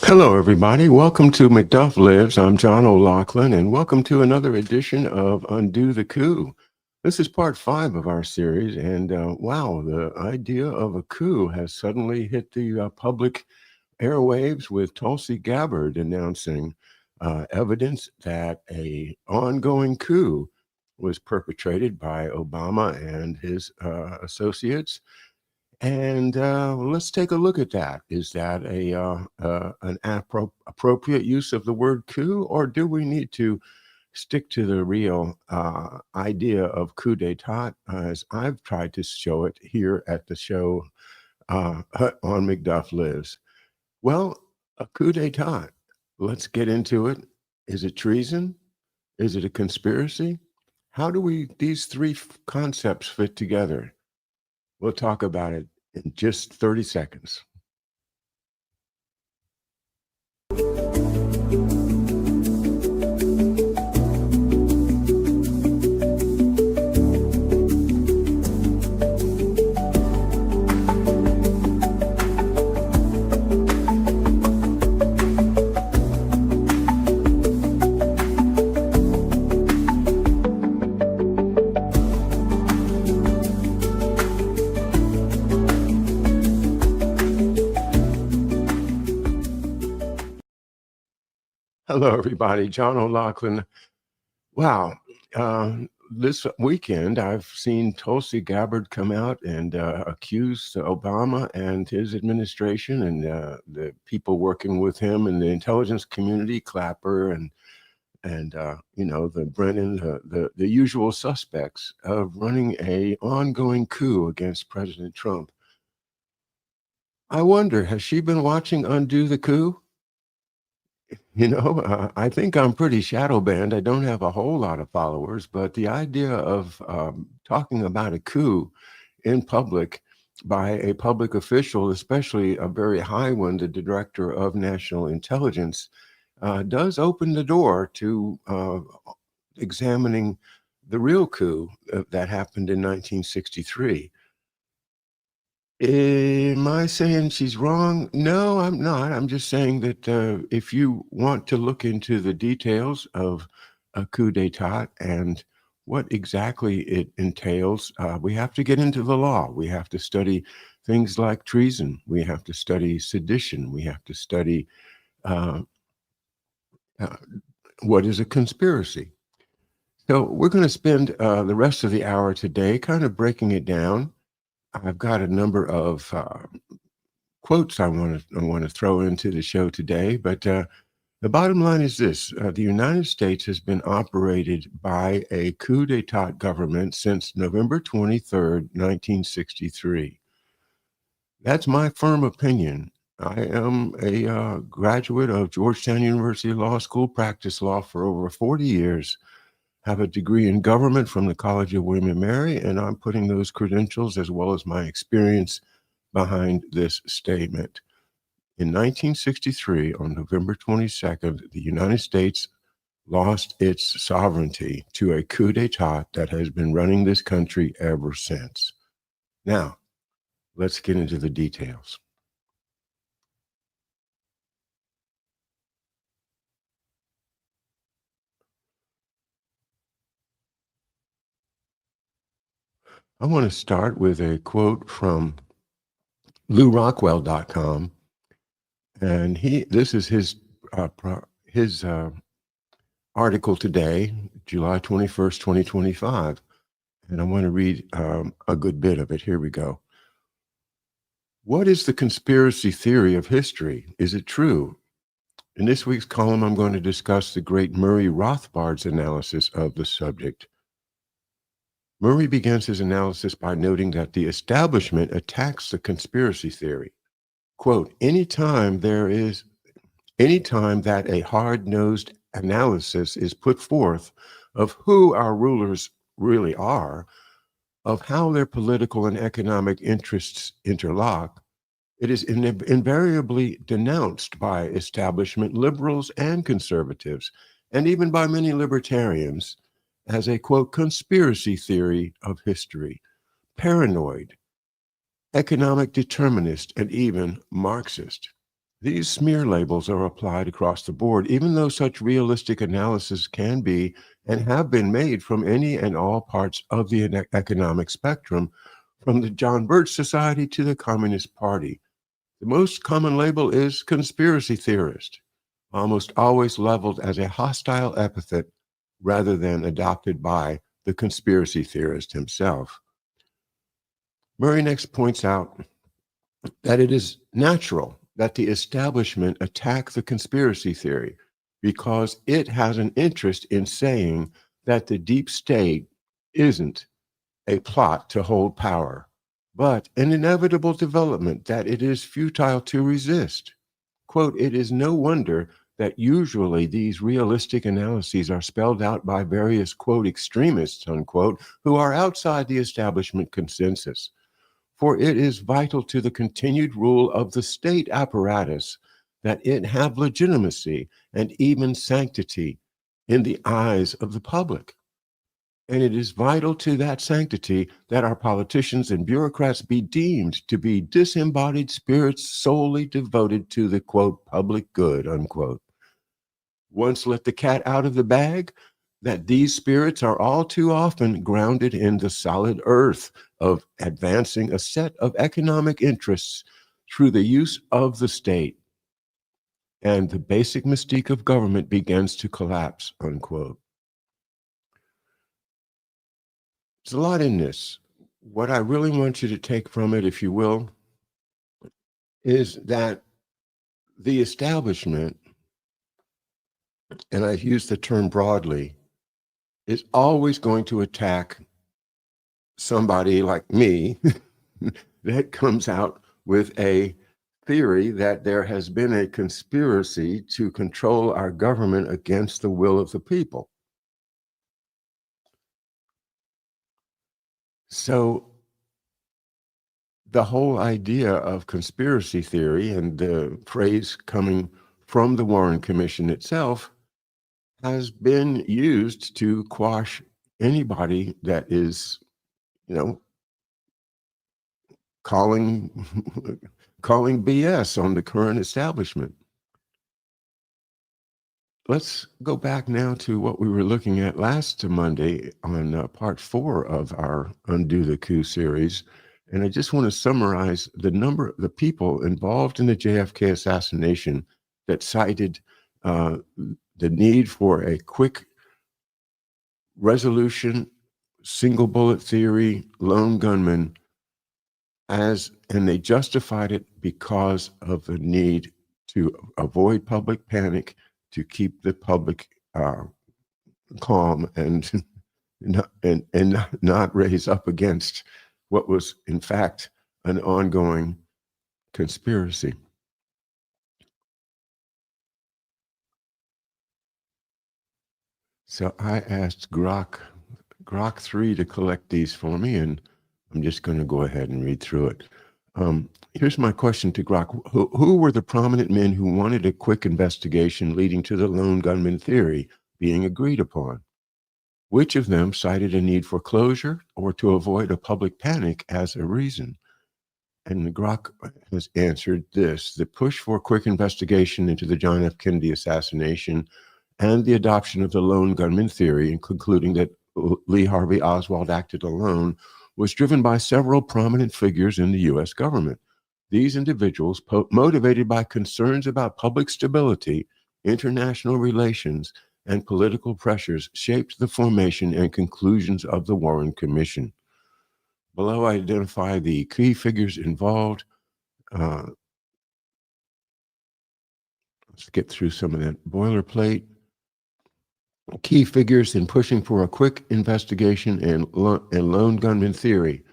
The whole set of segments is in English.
Hello, everybody. Welcome to Macduff Lives. I'm John O'Loughlin, and welcome to another edition of Undo the Coup. This is part 5 of our series, and wow, the idea of a coup has suddenly hit the public airwaves with Tulsi Gabbard announcing evidence that a ongoing coup was perpetrated by Obama and his associates. And let's take a look at that. Is that an appropriate use of the word coup, or do we need to stick to the real idea of coup d'etat as I've tried to show it here at the show on Macduff Lives? Well, a coup d'etat. Let's get into it. Is it treason? Is it a conspiracy? How do these three concepts fit together? We'll talk about it in just 30 seconds. Hello, everybody. John O'Loughlin. Wow. This weekend, I've seen Tulsi Gabbard come out and accuse Obama and his administration and the people working with him in the intelligence community, Clapper and the Brennan, the usual suspects of running a ongoing coup against President Trump. I wonder, has she been watching Undo the Coup? I think I'm pretty shadow banned. I don't have a whole lot of followers, but the idea of talking about a coup in public by a public official, especially a very high one, the director of national intelligence, does open the door to examining the real coup that happened in 1963. Am I saying she's wrong? No, I'm not. I'm just saying that if you want to look into the details of a coup d'etat and what exactly it entails, we have to get into the law. We have to study things like treason. We have to study sedition. We have to study uh, uh, what is a conspiracy. So we're going to spend the rest of the hour today kind of breaking it down. I've got a number of quotes I want to throw into the show today, but the bottom line is this: the United States has been operated by a coup d'état government since November 23rd, 1963. That's my firm opinion. I am a graduate of Georgetown University Law School, practiced law for over 40 years, have a degree in government from the College of William and Mary, and I'm putting those credentials as well as my experience behind this statement. In 1963, on November 22nd, the United States lost its sovereignty to a coup d'etat that has been running this country ever since. Now, let's get into the details. I want to start with a quote from LouRockwell.com, and this is his article today, July 21st, 2025, and I want to read a good bit of it. Here we go. What is the conspiracy theory of history? Is it true? In this week's column, I'm going to discuss the great Murray Rothbard's analysis of the subject. Murray begins his analysis by noting that the establishment attacks the conspiracy theory. Quote, anytime that a hard-nosed analysis is put forth of who our rulers really are, of how their political and economic interests interlock, it is invariably denounced by establishment liberals and conservatives, and even by many libertarians, as a, quote, conspiracy theory of history, paranoid, economic determinist, and even Marxist. These smear labels are applied across the board, even though such realistic analysis can be and have been made from any and all parts of the economic spectrum, from the John Birch Society to the Communist Party. The most common label is conspiracy theorist, almost always leveled as a hostile epithet rather than adopted by the conspiracy theorist himself. Murray next points out that it is natural that the establishment attack the conspiracy theory because it has an interest in saying that the deep state isn't a plot to hold power, but an inevitable development that it is futile to resist. Quote, it is no wonder that usually these realistic analyses are spelled out by various, quote, extremists, unquote, who are outside the establishment consensus. For it is vital to the continued rule of the state apparatus that it have legitimacy and even sanctity in the eyes of the public. And it is vital to that sanctity that our politicians and bureaucrats be deemed to be disembodied spirits solely devoted to the, quote, public good, unquote. Once let the cat out of the bag, that these spirits are all too often grounded in the solid earth of advancing a set of economic interests through the use of the state. And the basic mystique of government begins to collapse, unquote. There's a lot in this. What I really want you to take from it, if you will, is that the establishment, and I've used the term broadly, is always going to attack somebody like me that comes out with a theory that there has been a conspiracy to control our government against the will of the people. So the whole idea of conspiracy theory and the phrase coming from the Warren Commission itself has been used to quash anybody that is, calling calling BS on the current establishment. Let's go back now to what we were looking at last Monday on part 4 of our Undo the Coup series. And I just want to summarize the people involved in the JFK assassination that cited the need for a quick resolution, single bullet theory, lone gunman, and they justified it because of the need to avoid public panic, to keep the public calm and not raise up against what was in fact an ongoing conspiracy. So I asked Grok 3 to collect these for me, and I'm just going to go ahead and read through it. Here's my question to Grok. Who were the prominent men who wanted a quick investigation leading to the lone gunman theory being agreed upon? Which of them cited a need for closure or to avoid a public panic as a reason? And Grok has answered this: the push for a quick investigation into the John F. Kennedy assassination and the adoption of the lone gunman theory, and concluding that Lee Harvey Oswald acted alone, was driven by several prominent figures in the U.S. government. These individuals, motivated by concerns about public stability, international relations, and political pressures, shaped the formation and conclusions of the Warren Commission. Below, I identify the key figures involved. Let's get through some of that boilerplate. Key figures in pushing for a quick investigation and lone gunman theory.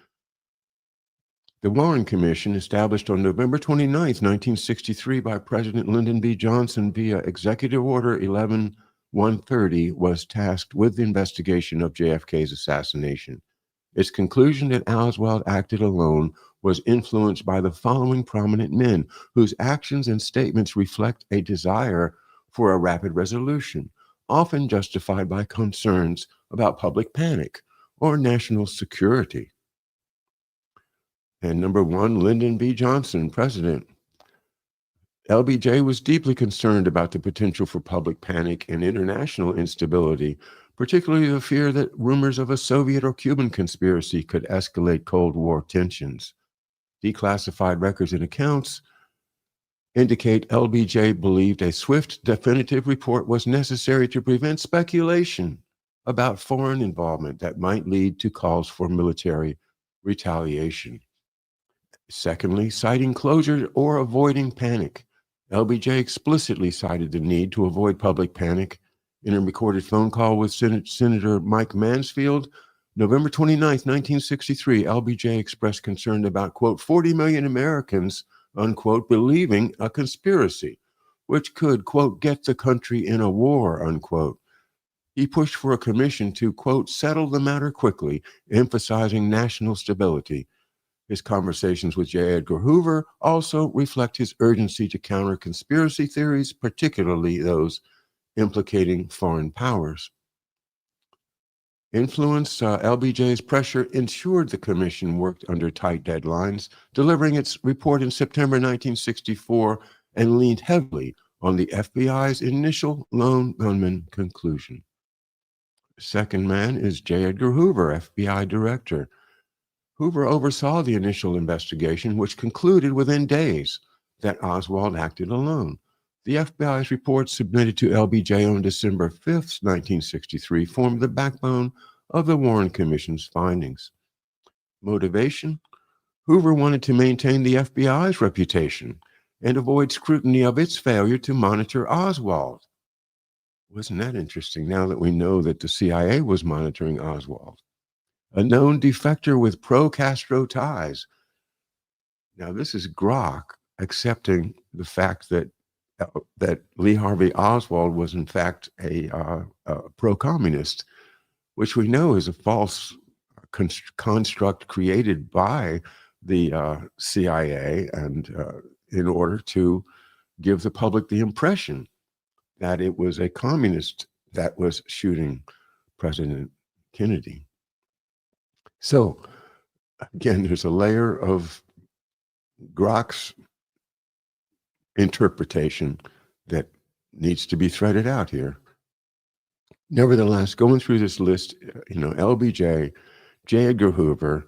The Warren Commission, established on November 29, 1963 by President Lyndon B. Johnson via Executive Order 11-130, was tasked with the investigation of JFK's assassination. Its conclusion that Oswald acted alone was influenced by the following prominent men, whose actions and statements reflect a desire for a rapid resolution, often justified by concerns about public panic or national security. And number one, Lyndon B. Johnson, president. LBJ was deeply concerned about the potential for public panic and international instability, particularly the fear that rumors of a Soviet or Cuban conspiracy could escalate Cold War tensions. Declassified records and accounts indicate LBJ believed a swift, definitive report was necessary to prevent speculation about foreign involvement that might lead to calls for military retaliation. Secondly, citing closure or avoiding panic. LBJ explicitly cited the need to avoid public panic in a recorded phone call with Senator Mike Mansfield. November 29, 1963, LBJ expressed concern about, quote, 40 million Americans, unquote, believing a conspiracy, which could, quote, get the country in a war, unquote. He pushed for a commission to, quote, settle the matter quickly, emphasizing national stability. His conversations with J. Edgar Hoover also reflect his urgency to counter conspiracy theories, particularly those implicating foreign powers. Influence, LBJ's pressure ensured the commission worked under tight deadlines, delivering its report in September 1964 and leaned heavily on the FBI's initial lone gunman conclusion. The second man is J. Edgar Hoover, FBI director. Hoover oversaw the initial investigation, which concluded within days that Oswald acted alone. The FBI's report submitted to LBJ on December 5, 1963, formed the backbone of the Warren Commission's findings. Motivation? Hoover wanted to maintain the FBI's reputation and avoid scrutiny of its failure to monitor Oswald. Wasn't that interesting now that we know that the CIA was monitoring Oswald? A known defector with pro-Castro ties. Now, this is Grok accepting the fact that Lee Harvey Oswald was in fact a pro-communist, which we know is a false construct created by the CIA and in order to give the public the impression that it was a communist that was shooting President Kennedy. So, again, there's a layer of Grok's interpretation that needs to be threaded out here. Nevertheless, going through this list, LBJ, J. Edgar Hoover,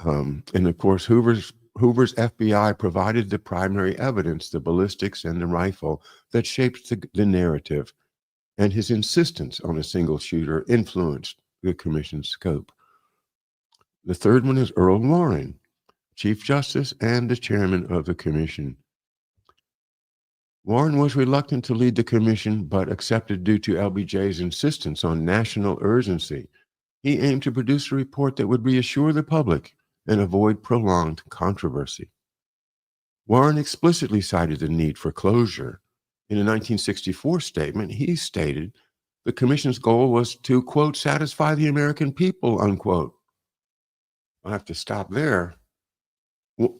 and of course, Hoover's FBI provided the primary evidence, the ballistics and the rifle, that shaped the narrative, and his insistence on a single shooter influenced the commission's scope. The third one is Earl Warren, Chief Justice and the chairman of the commission. Warren was reluctant to lead the commission, but accepted due to LBJ's insistence on national urgency. He aimed to produce a report that would reassure the public and avoid prolonged controversy. Warren explicitly cited the need for closure. In a 1964 statement, he stated the commission's goal was to, quote, satisfy the American people, unquote. I have to stop there.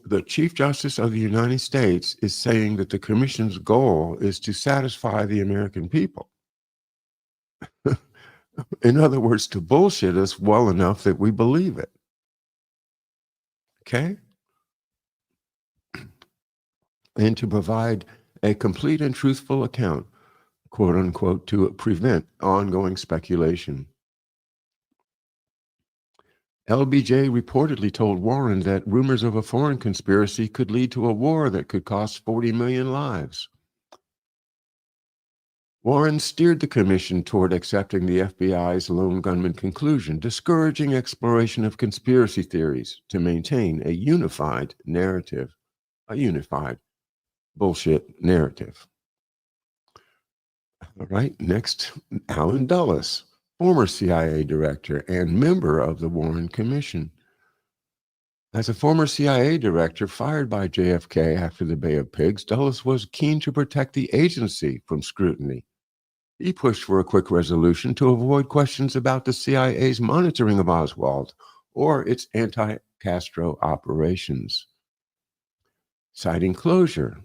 The Chief Justice of the United States is saying that the commission's goal is to satisfy the American people. In other words, to bullshit us well enough that we believe it. Okay? And to provide a complete and truthful account, quote unquote, to prevent ongoing speculation. LBJ reportedly told Warren that rumors of a foreign conspiracy could lead to a war that could cost 40 million lives. Warren steered the commission toward accepting the FBI's lone gunman conclusion, discouraging exploration of conspiracy theories to maintain a unified narrative, a unified bullshit narrative. All right, next, Allen Dulles, former CIA director and member of the Warren Commission. As a former CIA director fired by JFK after the Bay of Pigs, Dulles was keen to protect the agency from scrutiny. He pushed for a quick resolution to avoid questions about the CIA's monitoring of Oswald or its anti-Castro operations. Citing closure.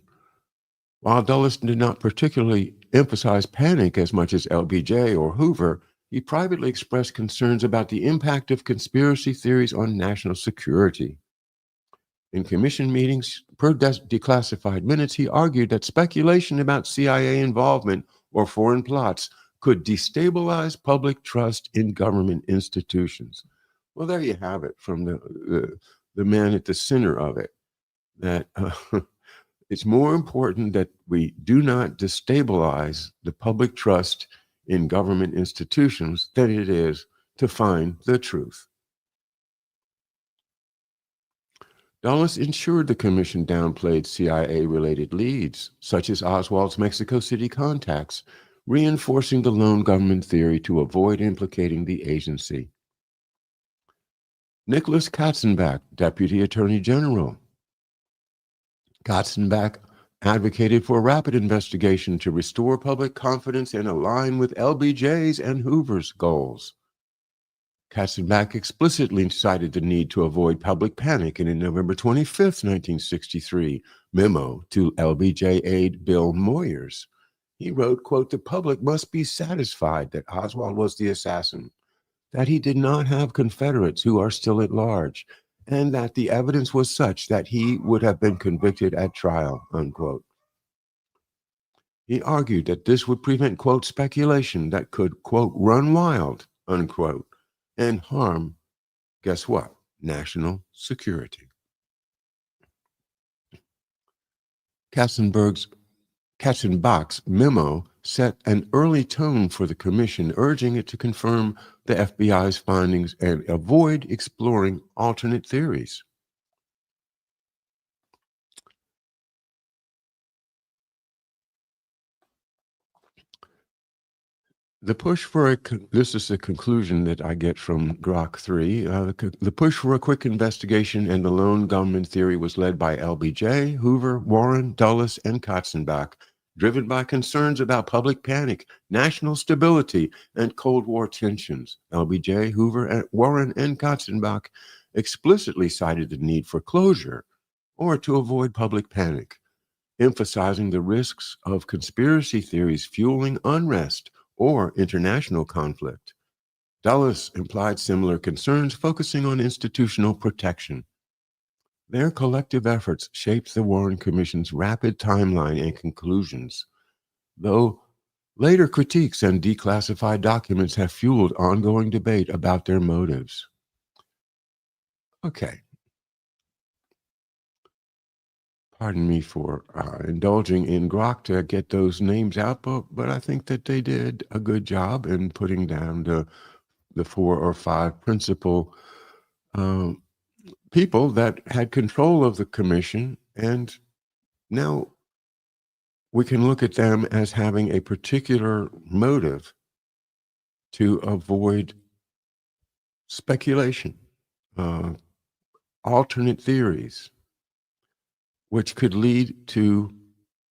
While Dulles did not particularly emphasize panic as much as LBJ or Hoover, he privately expressed concerns about the impact of conspiracy theories on national security. In commission meetings, per declassified minutes, he argued that speculation about CIA involvement or foreign plots could destabilize public trust in government institutions. Well, there you have it from the man at the center of it, that it's more important that we do not destabilize the public trust in government institutions than it is to find the truth. Dulles ensured the commission downplayed CIA-related leads, such as Oswald's Mexico City contacts, reinforcing the lone gunman theory to avoid implicating the agency. Nicholas Katzenbach, Deputy Attorney General. Katzenbach advocated for a rapid investigation to restore public confidence and align with LBJ's and Hoover's goals. Katzenbach explicitly cited the need to avoid public panic in a November 25, 1963, memo to LBJ aide Bill Moyers. He wrote, quote, "The public must be satisfied that Oswald was the assassin, that he did not have Confederates who are still at large, and that the evidence was such that he would have been convicted at trial," unquote. He argued that this would prevent, quote, "speculation that could, quote, run wild," unquote, and harm, guess what? National security. Katzenbach's memo set an early tone for the commission, urging it to confirm the FBI's findings and avoid exploring alternate theories. The push for this is the conclusion that I get from Grok 3. The push for a quick investigation and the lone gunman theory was led by LBJ, Hoover, Warren, Dulles, and Katzenbach, driven by concerns about public panic, national stability, and Cold War tensions. LBJ, Hoover, Warren, and Katzenbach explicitly cited the need for closure or to avoid public panic, emphasizing the risks of conspiracy theories fueling unrest or international conflict. Dulles implied similar concerns, focusing on institutional protection. Their collective efforts shaped the Warren Commission's rapid timeline and conclusions, though later critiques and declassified documents have fueled ongoing debate about their motives. Okay. Pardon me for indulging in Grok to get those names out, but I think that they did a good job in putting down the 4 or 5 principal people that had control of the commission, and now we can look at them as having a particular motive to avoid speculation, alternate theories, which could lead to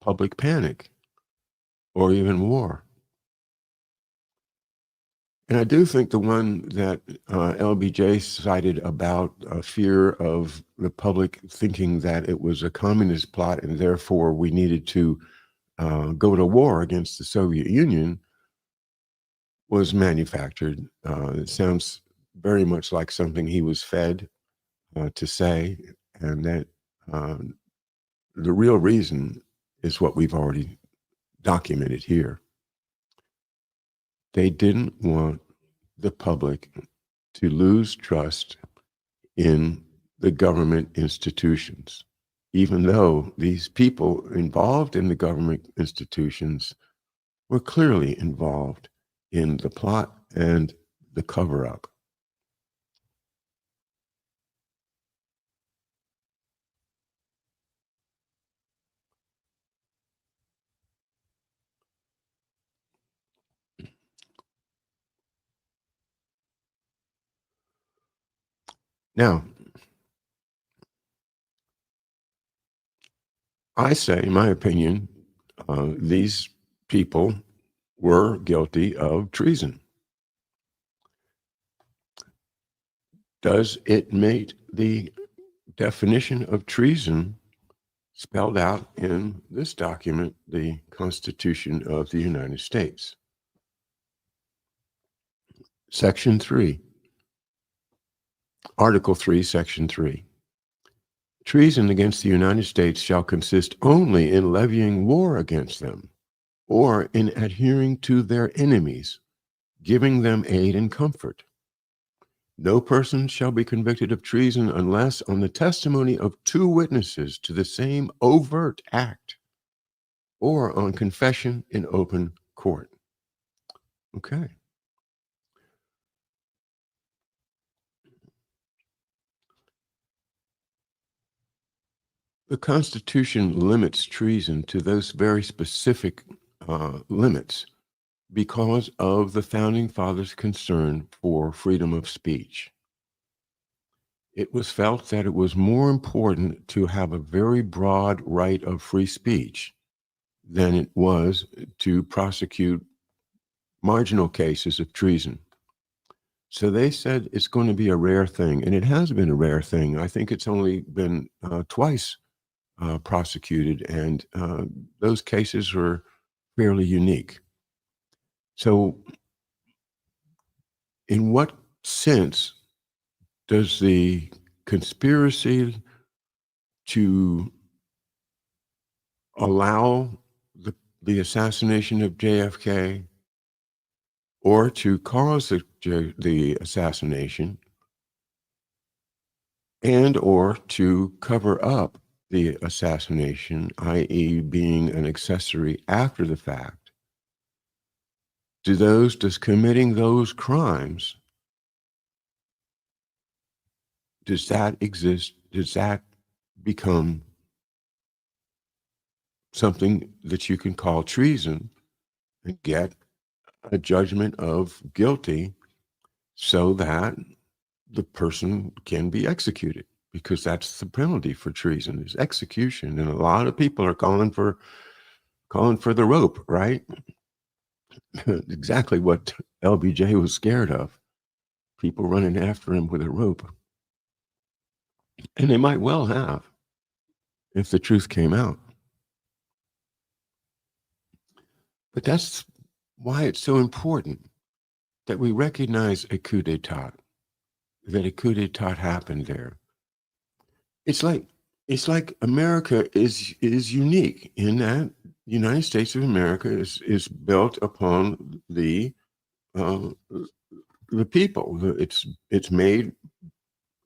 public panic or even war. And I do think the one that LBJ cited about a fear of the public thinking that it was a communist plot and therefore we needed to go to war against the Soviet Union was manufactured. It sounds very much like something he was fed to say, and that the real reason is what we've already documented here. They didn't want the public to lose trust in the government institutions, even though these people involved in the government institutions were clearly involved in the plot and the cover-up. Now, I say, in my opinion, these people were guilty of treason. Does it meet the definition of treason spelled out in this document, the Constitution of the United States? Section 3, Article 3, Section 3. Treason against the United States shall consist only in levying war against them, or in adhering to their enemies, giving them aid and comfort. No person shall be convicted of treason unless on the testimony of 2 witnesses to the same overt act, or on confession in open court. Okay. The Constitution limits treason to those very specific limits because of the Founding Fathers' concern for freedom of speech. It was felt that it was more important to have a very broad right of free speech than it was to prosecute marginal cases of treason. So they said it's going to be a rare thing, and it has been a rare thing. I think it's only been twice prosecuted, and those cases were fairly unique. So, in what sense does the conspiracy to allow the assassination of JFK or to cause the assassination and or to cover up the assassination, i.e. being an accessory after the fact, does committing those crimes, does that exist? Does that become something that you can call treason and get a judgment of guilty so that the person can be executed? Because that's the penalty for treason, is execution. And a lot of people are calling for the rope, right? Exactly what LBJ was scared of. People running after him with a rope. And they might well have if the truth came out. But that's why it's so important that we recognize a coup d'etat, that a coup d'etat happened there. It's like America is unique in that the United States of America is built upon the people. It's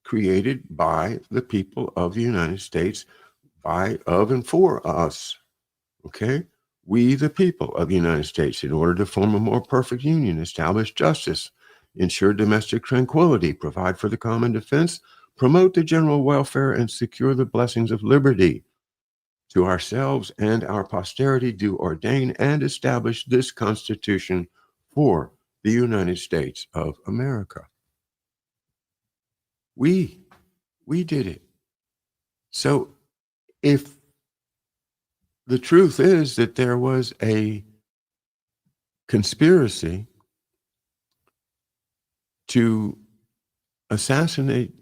created by the people of the United States, of and for us. Okay? We, the people of the United States, in order to form a more perfect union, establish justice, ensure domestic tranquility, provide for the common defense, promote the general welfare, and secure the blessings of liberty. To ourselves and our posterity do ordain and establish this Constitution for the United States of America. We did it. So if the truth is that there was a conspiracy to assassinate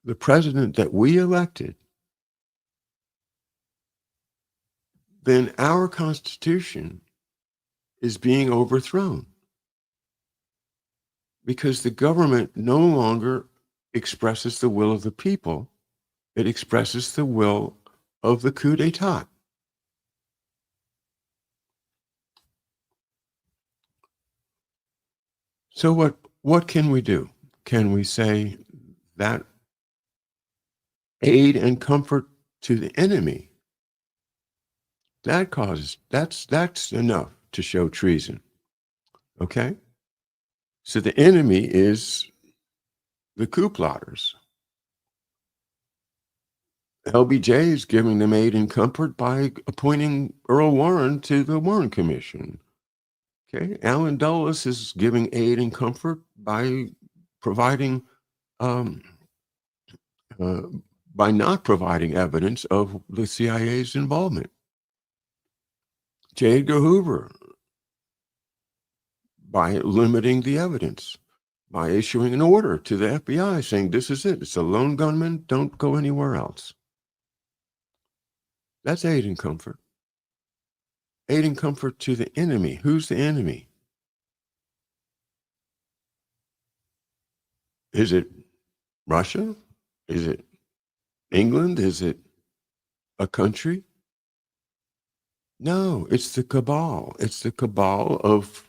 the president that we elected, then our Constitution is being overthrown because the government no longer expresses the will of the people. It expresses the will of the coup d'etat. So what can we do? Can we say that aid and comfort to the enemy, that's enough to show treason? Okay? So the enemy is the coup plotters. LBJ is giving them aid and comfort by appointing Earl Warren to the Warren Commission. Okay, Alan Dulles is giving aid and comfort by providing, um, uh, by not providing evidence of the CIA's involvement. J. Edgar Hoover, by limiting the evidence, by issuing an order to the FBI saying, this is it, it's a lone gunman, don't go anywhere else. That's aid and comfort. Aid and comfort to the enemy. Who's the enemy? Is it Russia? Is it England? Is it a country? No, it's the cabal. It's the cabal of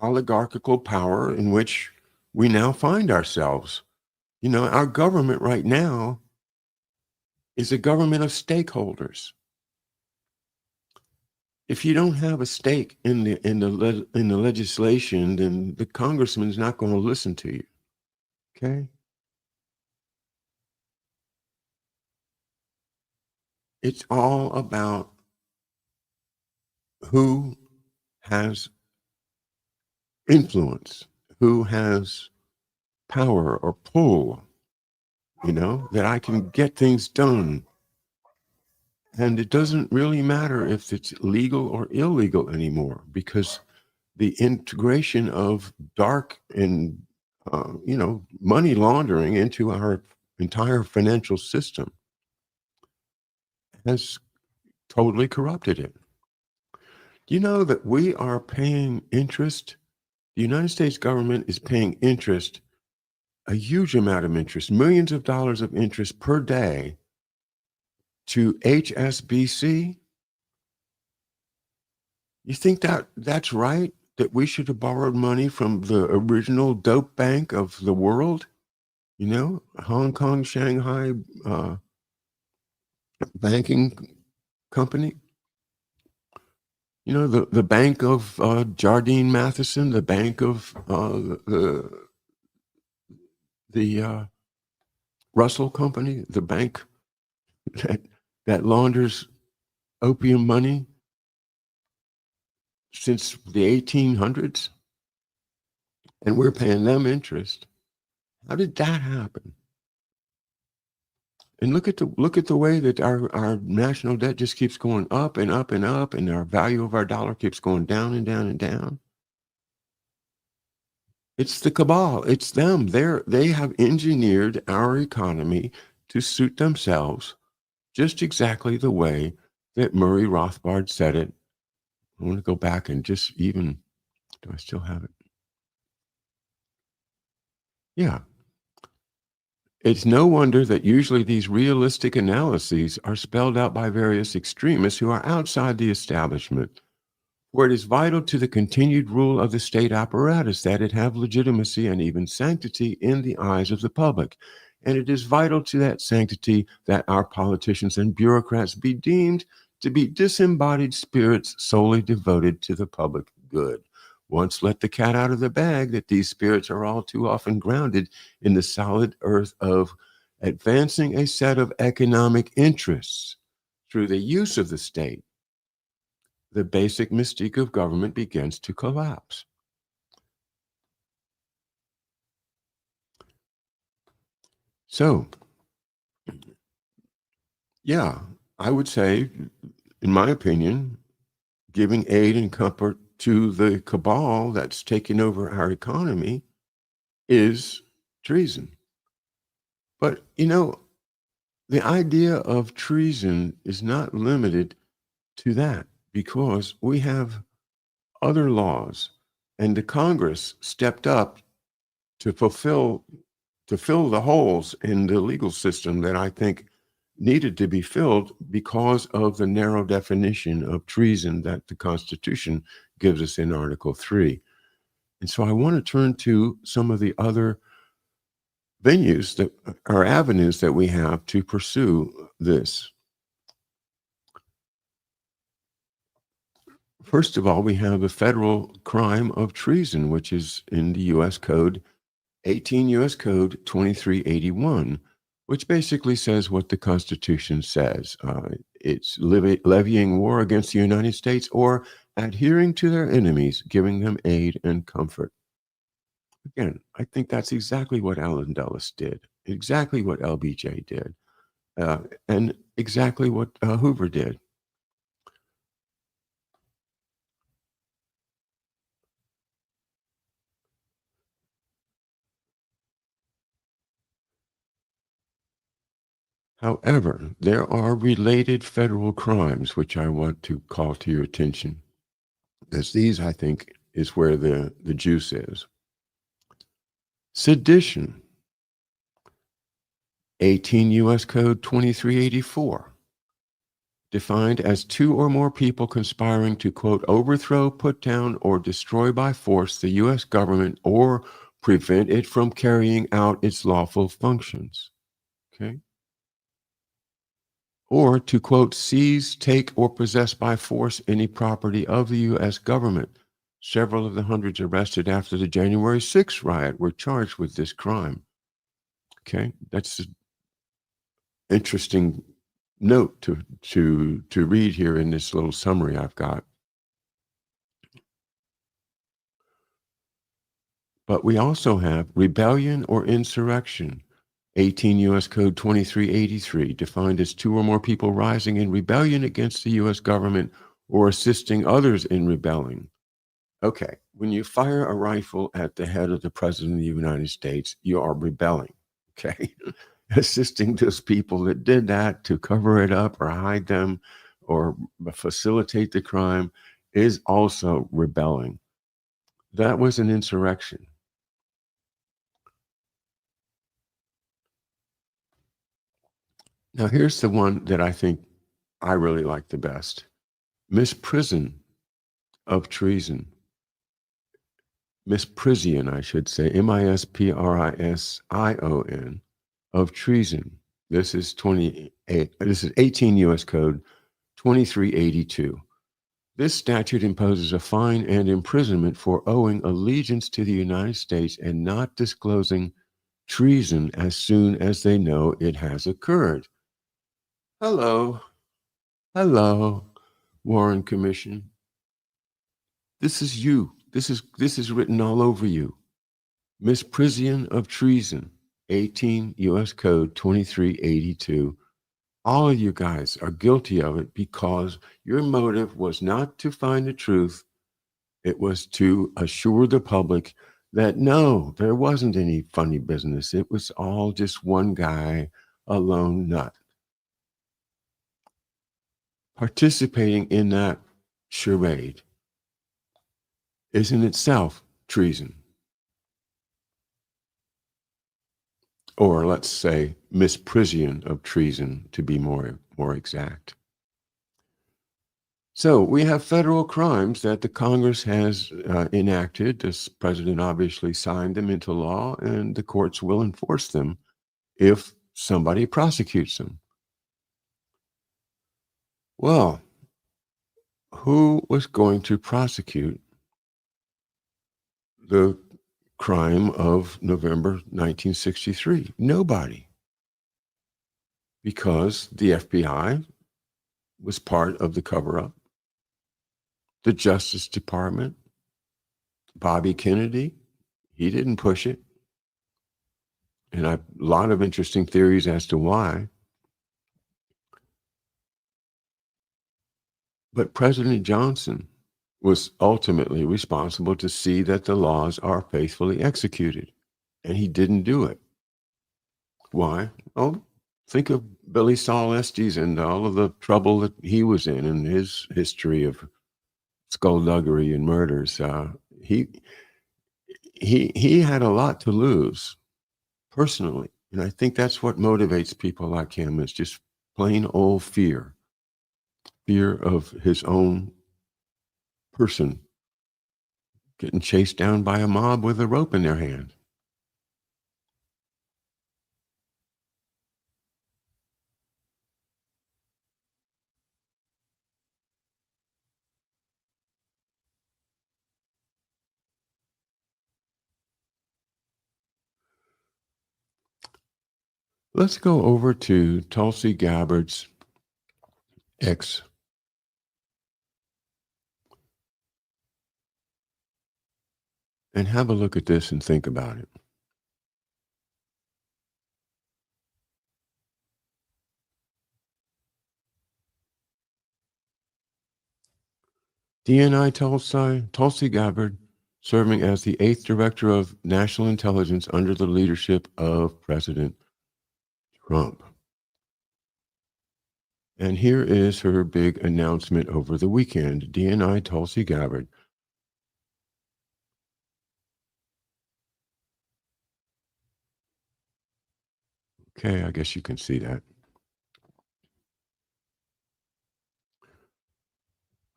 oligarchical power in which we now find ourselves. You know, our government right now is a government of stakeholders. If you don't have a stake in the legislation, then the congressman's not going to listen to you. Okay, it's all about who has influence, who has power or pull. You know that I can get things done, and it doesn't really matter if it's legal or illegal anymore because the integration of dark and money laundering into our entire financial system has totally corrupted it. You know that we are paying interest? The United States government is paying interest, a huge amount of interest, millions of dollars of interest per day to HSBC. You think that that's right? That we should have borrowed money from the original dope bank of the world? You know, Hong Kong, Shanghai banking company. You know, the bank of Jardine Matheson, the bank of the Russell Company, the bank that that launders opium money since the 1800s, and we're paying them interest. How did that happen? And look at the way that our national debt just keeps going up and up and up, and our value of our dollar keeps going down and down and down. It's the cabal. It's them. They have engineered our economy to suit themselves just exactly the way that Murray Rothbard said it. I want to go back and just even, do I still have it? Yeah. It's no wonder that usually these realistic analyses are spelled out by various extremists who are outside the establishment, where it is vital to the continued rule of the state apparatus that it have legitimacy and even sanctity in the eyes of the public. And it is vital to that sanctity that our politicians and bureaucrats be deemed to be disembodied spirits solely devoted to the public good. Once let the cat out of the bag that these spirits are all too often grounded in the solid earth of advancing a set of economic interests through the use of the state, the basic mystique of government begins to collapse. So, yeah, I would say, in my opinion, giving aid and comfort to the cabal that's taking over our economy is treason. But, the idea of treason is not limited to that because we have other laws, and the Congress stepped up to fill the holes in the legal system that I think needed to be filled because of the narrow definition of treason that the Constitution gives us in Article 3. And so I want to turn to some of the other venues that are avenues that we have to pursue this. First of all, we have the federal crime of treason, which is in the U.S. Code 18 U.S. Code 2381, which basically says what the Constitution says. It's levying war against the United States or adhering to their enemies, giving them aid and comfort. Again, I think that's exactly what Allen Dulles did, exactly what LBJ did, and exactly what Hoover did. However, there are related federal crimes which I want to call to your attention, as these, I think, is where the juice is. Sedition. 18 U.S. Code 2384, defined as two or more people conspiring to, quote, overthrow, put down, or destroy by force the U.S. government or prevent it from carrying out its lawful functions. Okay. Or to, quote, seize, take, or possess by force any property of the U.S. government. Several of the hundreds arrested after the January 6th riot were charged with this crime. Okay, that's an interesting note to read here in this little summary I've got. But we also have rebellion or insurrection. 18 U.S. Code 2383, defined as two or more people rising in rebellion against the U.S. government or assisting others in rebelling. Okay, when you fire a rifle at the head of the President of the United States, you are rebelling, okay? Assisting those people that did that to cover it up or hide them or facilitate the crime is also rebelling. That was an insurrection. Now, here's the one that I think I really like the best. Misprision of treason. Misprision, I should say, Misprision of treason. This is 18 U.S. Code 2382. This statute imposes a fine and imprisonment for owing allegiance to the United States and not disclosing treason as soon as they know it has occurred. Hello, Warren Commission. This is you. This is written all over you. Misprision of treason, 18 U.S. Code 2382. All of you guys are guilty of it because your motive was not to find the truth. It was to assure the public that no, there wasn't any funny business. It was all just one guy, a lone nut. Participating in that charade is in itself treason. Or let's say misprision of treason, to be more exact. So we have federal crimes that the Congress has enacted. The president obviously signed them into law, and the courts will enforce them if somebody prosecutes them. Well, who was going to prosecute the crime of November 1963? Nobody. Because the FBI was part of the cover-up. The Justice Department, Bobby Kennedy, he didn't push it. And a lot of interesting theories as to why. But President Johnson was ultimately responsible to see that the laws are faithfully executed. And he didn't do it. Why? Oh, think of Billy Saul Estes and all of the trouble that he was in his history of skullduggery and murders. He had a lot to lose personally. And I think that's what motivates people like him, is just plain old fear of his own person getting chased down by a mob with a rope in their hand. Let's go over to Tulsi Gabbard's X. And have a look at this and think about it. DNI Tulsi Gabbard, serving as the 8th Director of National Intelligence under the leadership of President Trump. And here is her big announcement over the weekend. DNI Tulsi Gabbard. Okay, I guess you can see that.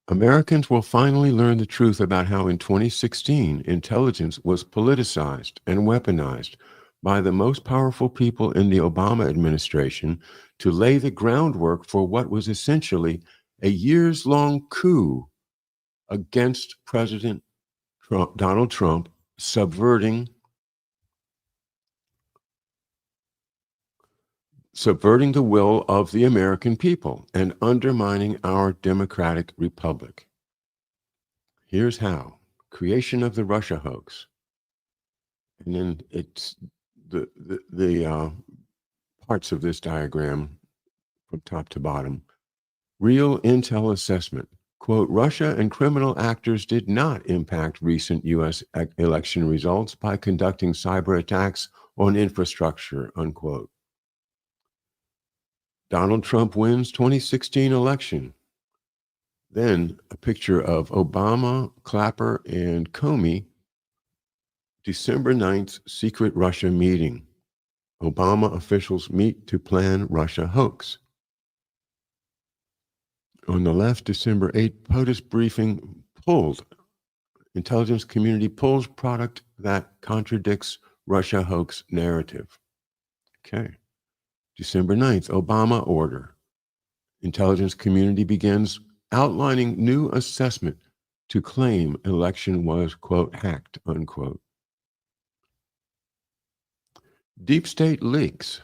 Americans will finally learn the truth about how in 2016 intelligence was politicized and weaponized by the most powerful people in the Obama administration to lay the groundwork for what was essentially a years-long coup against President Donald Trump, subverting the will of the American people and undermining our democratic republic. Here's how. Creation of the Russia hoax. And then it's the parts of this diagram from top to bottom. Real intel assessment. Quote, Russia and criminal actors did not impact recent U.S. election results by conducting cyber attacks on infrastructure, unquote. Donald Trump wins 2016 election. Then a picture of Obama, Clapper, and Comey, December 9th, secret Russia meeting. Obama officials meet to plan Russia hoax. On the left, December 8th, POTUS briefing pulled. Intelligence community pulls product that contradicts Russia hoax narrative. Okay. December 9th, Obama order. Intelligence community begins outlining new assessment to claim election was, quote, hacked, unquote. Deep state leaks.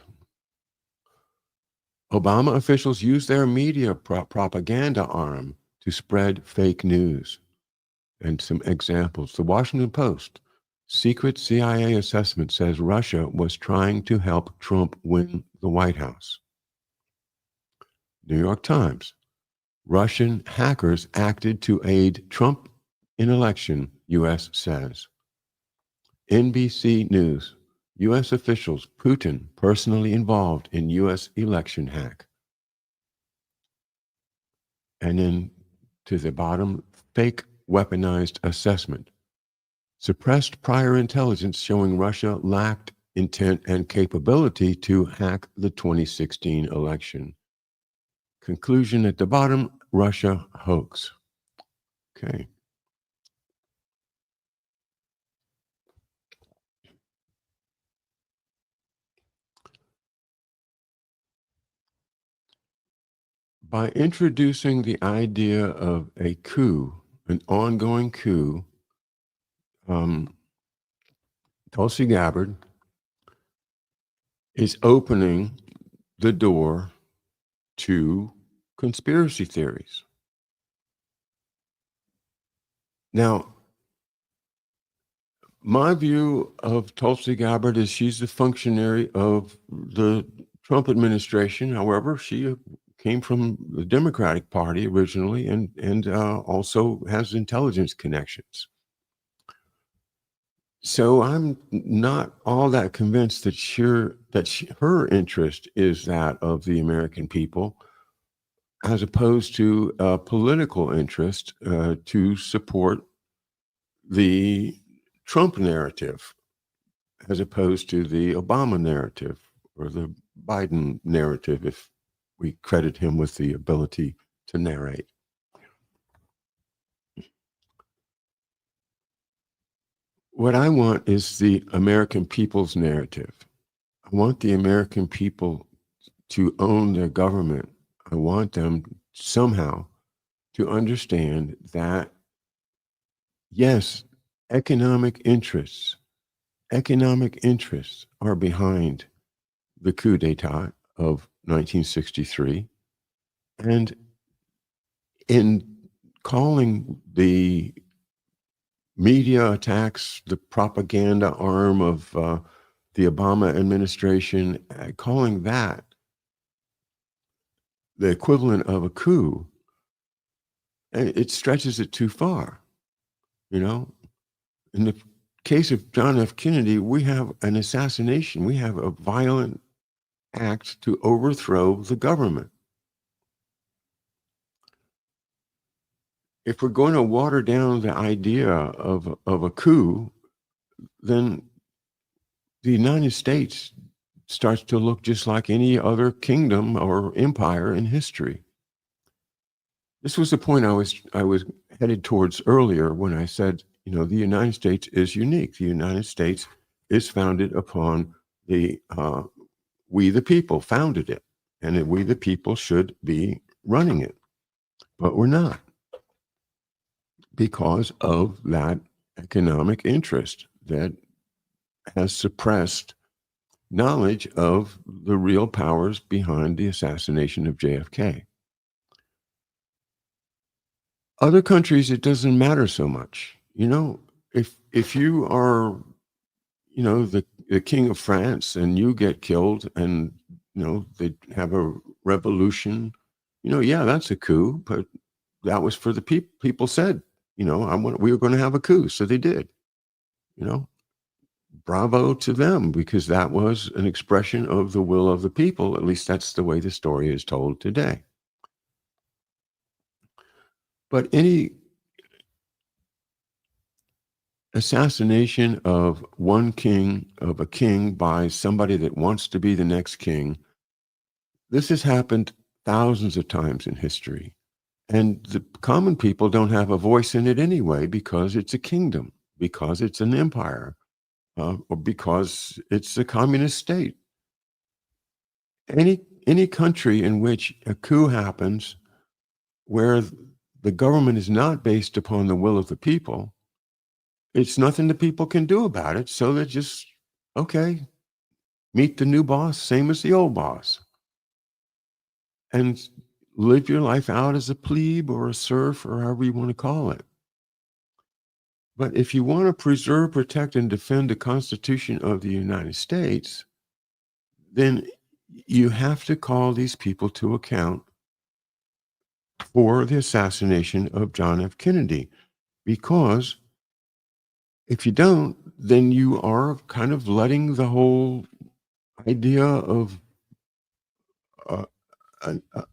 Obama officials use their media propaganda arm to spread fake news. And some examples. The Washington Post, secret CIA assessment says Russia was trying to help Trump win the White House. New York Times, Russian hackers acted to aid Trump in election, U.S. says. NBC News, U.S. officials, Putin personally involved in U.S. election hack. And then to the bottom, fake weaponized assessment. Suppressed prior intelligence showing Russia lacked intent and capability to hack the 2016 election. Conclusion at the bottom, Russia hoax. Okay. By introducing the idea of a coup, an ongoing coup, Tulsi Gabbard is opening the door to conspiracy theories. Now, my view of Tulsi Gabbard is she's a functionary of the Trump administration. However, she came from the Democratic Party originally and also has intelligence connections. So I'm not all that convinced that her interest is that of the American people, as opposed to a political interest to support the Trump narrative, as opposed to the Obama narrative or the Biden narrative, if we credit him with the ability to narrate. What I want is the American people's narrative. I want the American people to own their government. I want them somehow to understand that, yes, economic interests are behind the coup d'etat of 1963. And in calling the media attacks, the propaganda arm of the Obama administration, calling that the equivalent of a coup, it stretches it too far. You know, in the case of John F. Kennedy, we have an assassination. We have a violent act to overthrow the government. If we're going to water down the idea of a coup, then the United States starts to look just like any other kingdom or empire in history. This was the point I was headed towards earlier when I said, the United States is unique. The United States is founded upon the we the people founded it, and that we the people should be running it, but we're not, because of that economic interest that has suppressed knowledge of the real powers behind the assassination of JFK. Other countries, it doesn't matter so much. If you are, the king of France and you get killed and, they have a revolution, yeah, that's a coup, but that was for the people. People said, we were going to have a coup. So they did, you know, bravo to them, because that was an expression of the will of the people. At least that's the way the story is told today. But any assassination of a king by somebody that wants to be the next king, this has happened thousands of times in history. And the common people don't have a voice in it anyway, because it's a kingdom, because it's an empire, or because it's a communist state. Any country in which a coup happens where the government is not based upon the will of the people, it's nothing the people can do about it. So they're just, okay, meet the new boss, same as the old boss, and live your life out as a plebe or a serf, or however you want to call it. But if you want to preserve, protect, and defend the Constitution of the United States, then you have to call these people to account for the assassination of John F. Kennedy. Because if you don't, then you are kind of letting the whole idea of a,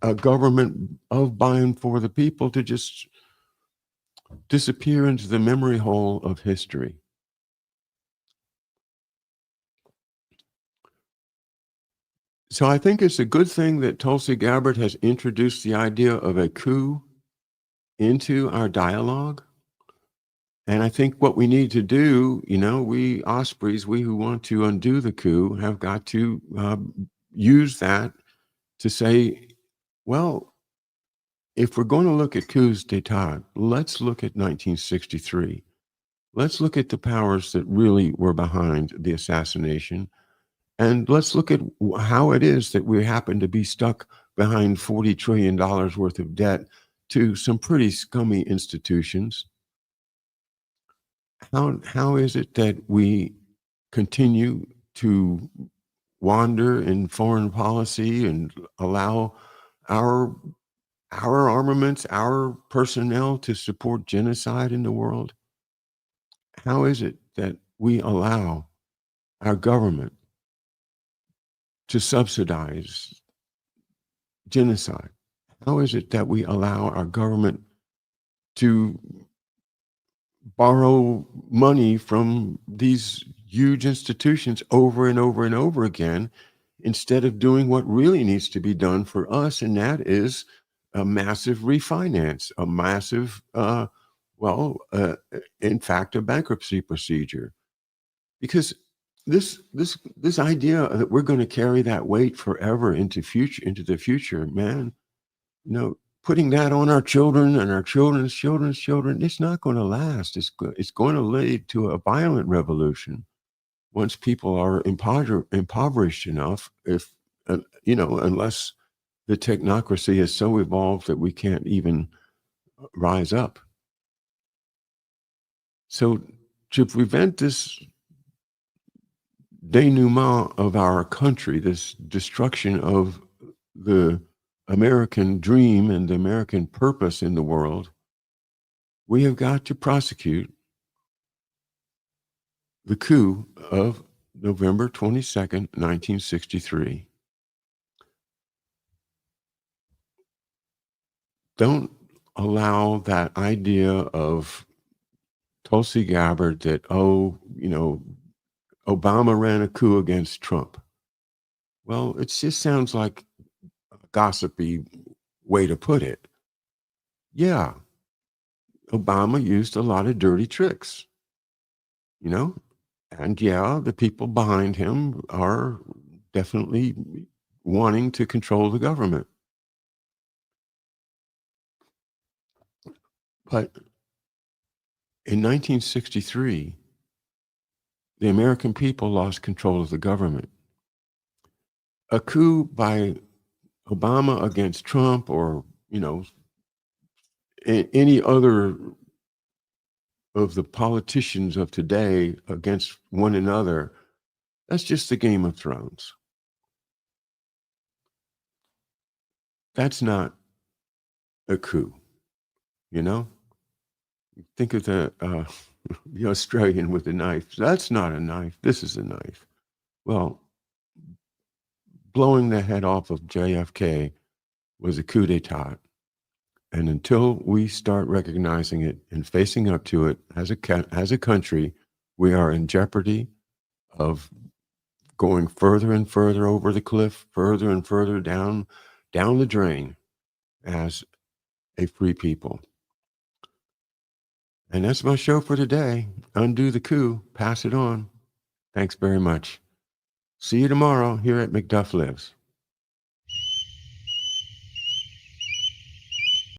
a government of, by, and for the people to just disappear into the memory hole of history. So I think it's a good thing that Tulsi Gabbard has introduced the idea of a coup into our dialogue. And I think what we need to do, we Ospreys, we who want to undo the coup, have got to use that to say, well, if we're going to look at coups d'etat, let's look at 1963. Let's look at the powers that really were behind the assassination. And let's look at how it is that we happen to be stuck behind $40 trillion worth of debt to some pretty scummy institutions. How is it that we continue to wander in foreign policy and allow our armaments, our personnel to support genocide in the world? How is it that we allow our government to subsidize genocide? How is it that we allow our government to borrow money from these huge institutions over and over and over again, instead of doing what really needs to be done for us? And that is a massive refinance, a massive, in fact, a bankruptcy procedure. Because this idea that we're going to carry that weight forever into the future, man, putting that on our children and our children's children's children, it's not going to last. It's going to lead to a violent revolution once people are impoverished enough, unless the technocracy is so evolved that we can't even rise up. So to prevent this denouement of our country, this destruction of the American dream and the American purpose in the world, we have got to prosecute the coup of November 22nd, 1963. Don't allow that idea of Tulsi Gabbard that, Obama ran a coup against Trump. Well, it just sounds like a gossipy way to put it. Yeah, Obama used a lot of dirty tricks, you know? And yeah, the people behind him are definitely wanting to control the government. But in 1963, the American people lost control of the government. A coup by Obama against Trump or, any other of the politicians of today against one another, that's just the Game of Thrones. That's not a coup, you know? Think of the Australian with the knife. That's not a knife. This is a knife. Well, blowing the head off of JFK was a coup d'etat. And until we start recognizing it and facing up to it as a country, we are in jeopardy of going further and further over the cliff, further and further down the drain as a free people. And that's my show for today. Undo the coup, pass it on. Thanks very much. See you tomorrow here at McDuff Lives.